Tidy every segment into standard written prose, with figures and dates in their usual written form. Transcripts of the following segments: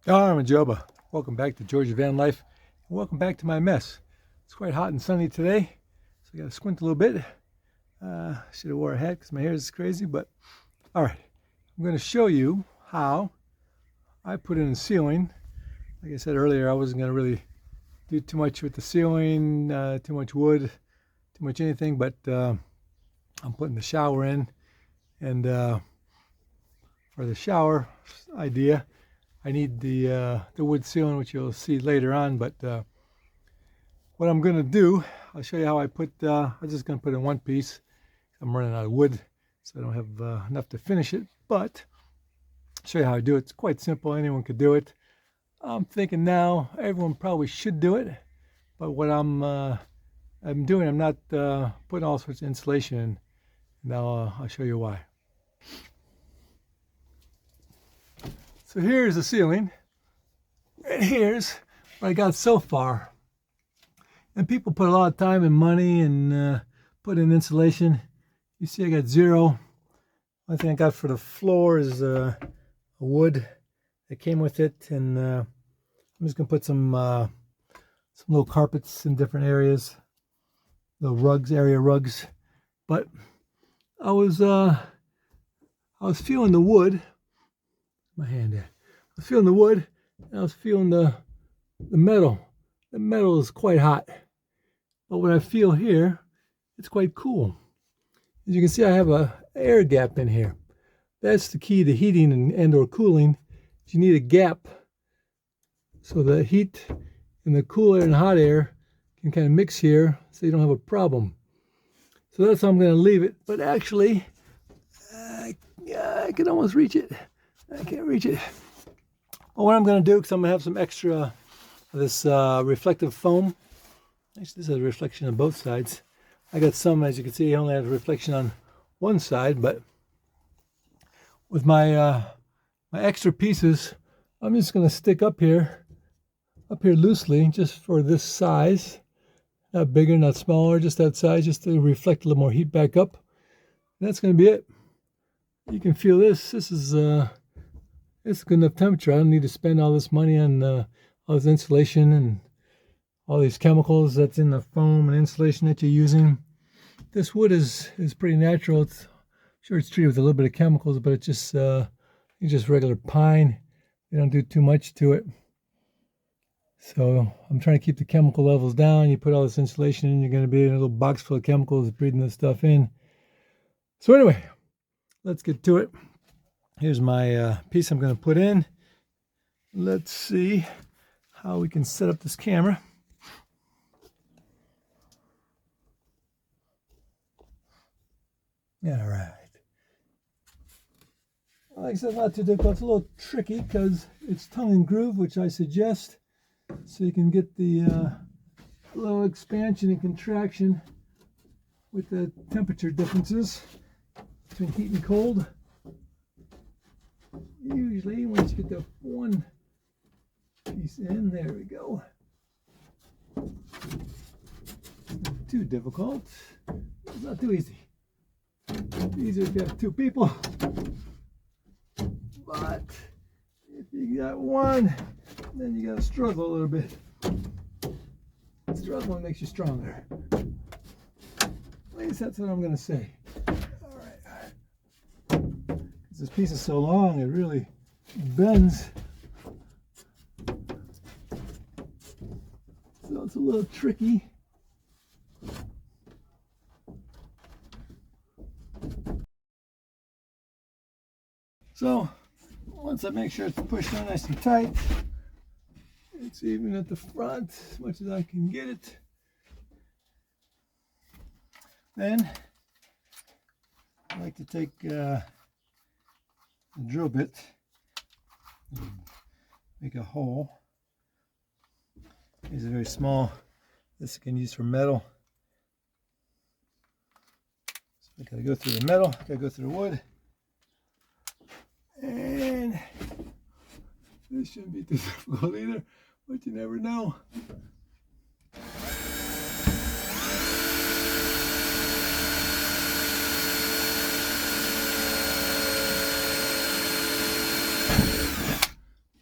I'm Joba. Welcome back to Georgia Van Life, and welcome back to my mess. It's quite hot and sunny today, so I got to squint a little bit. Should have wore a hat because my hair is crazy, but all right. I'm going to show you how I put in a ceiling. Like I said earlier, I wasn't going to really do too much with the ceiling, too much wood, too much anything, but I'm putting the shower in, and for the shower idea, I need the wood ceiling, which you'll see later on. But what I'm going to do, I'll show you how I put. I'm just going to put in one piece. I'm running out of wood, so I don't have enough to finish it. But I'll show you how I do it. It's quite simple. Anyone could do it. I'm thinking now everyone probably should do it. But what I'm doing, I'm not putting all sorts of insulation in. Now I'll show you why. So here's the ceiling, and here's what I got so far. And people put a lot of time and money and put in insulation. You see I got zero. One thing I got for the floor is a wood that came with it, and I'm just gonna put some little carpets in different areas, little rugs, area rugs. But I was feeling the wood. My hand there. I was feeling the wood, and I was feeling the metal. The metal is quite hot, but what I feel here, it's quite cool. As you can see, I have a air gap in here. That's the key to heating and or cooling. You need a gap so the heat and the cool air and hot air can kind of mix here, so you don't have a problem. So that's how I'm going to leave it. But actually, I can almost reach it. I can't reach it. Well, what I'm going to do, because I'm going to have some extra of this reflective foam. Actually, this has a reflection on both sides. I got some, as you can see, I only have a reflection on one side, but with my my extra pieces, I'm just going to stick up here loosely, just for this size. Not bigger, not smaller, just that size, just to reflect a little more heat back up. And that's going to be it. You can feel this. This is it's good enough temperature. I don't need to spend all this money on all this insulation and all these chemicals that's in the foam and insulation that you're using. This wood is pretty natural. It's sure it's treated with a little bit of chemicals, but it's just regular pine. They don't do too much to it. So I'm trying to keep the chemical levels down. You put all this insulation in, you're going to be in a little box full of chemicals breathing this stuff in. So anyway, let's get to it. Here's my piece I'm going to put in. Let's see how we can set up this camera. All right. Like I said, not too difficult. It's a little tricky because it's tongue and groove, which I suggest, so you can get the little expansion and contraction with the temperature differences between heat and cold. Usually, once you get the one piece in, there we go. Not too difficult. It's not too easy. It's easier if you have two people. But if you got one, then you gotta struggle a little bit. Struggling makes you stronger. At least that's what I'm gonna say. All right. Because this piece is so long, it really bends. So it's a little tricky. So once I make sure it's pushed on nice and tight, it's even at the front as much as I can get it. Then I like to take a drill bit and make a hole. These are very small. This you can use for metal. So I gotta go through the metal, gotta go through the wood. And this shouldn't be too difficult either, but you never know.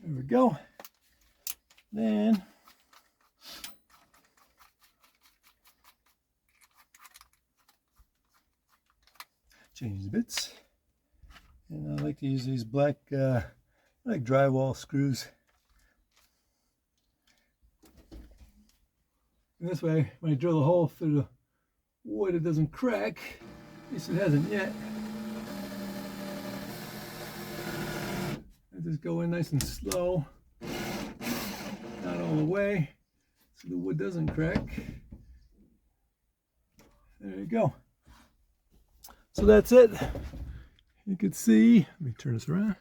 There we go. Then change the bits. And I like to use these black like drywall screws. And this way, when I drill a hole through the wood, it doesn't crack. At least it hasn't yet. I just go in nice and slow, not all the way, so the wood doesn't crack. There you go. So that's it. You can see, let me turn this around.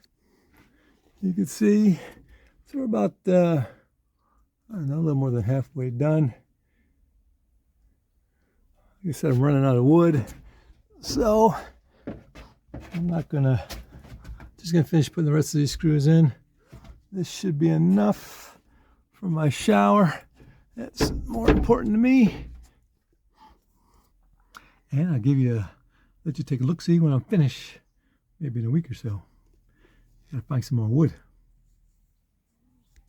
You can see, so we're about, I don't know, a little more than halfway done. Like I said, I'm running out of wood, so I'm not gonna, just gonna finish putting the rest of these screws in. This should be enough for my shower. That's more important to me. And I'll give you let you take a look, see when I'm finished, maybe in a week or so. Gotta find some more wood.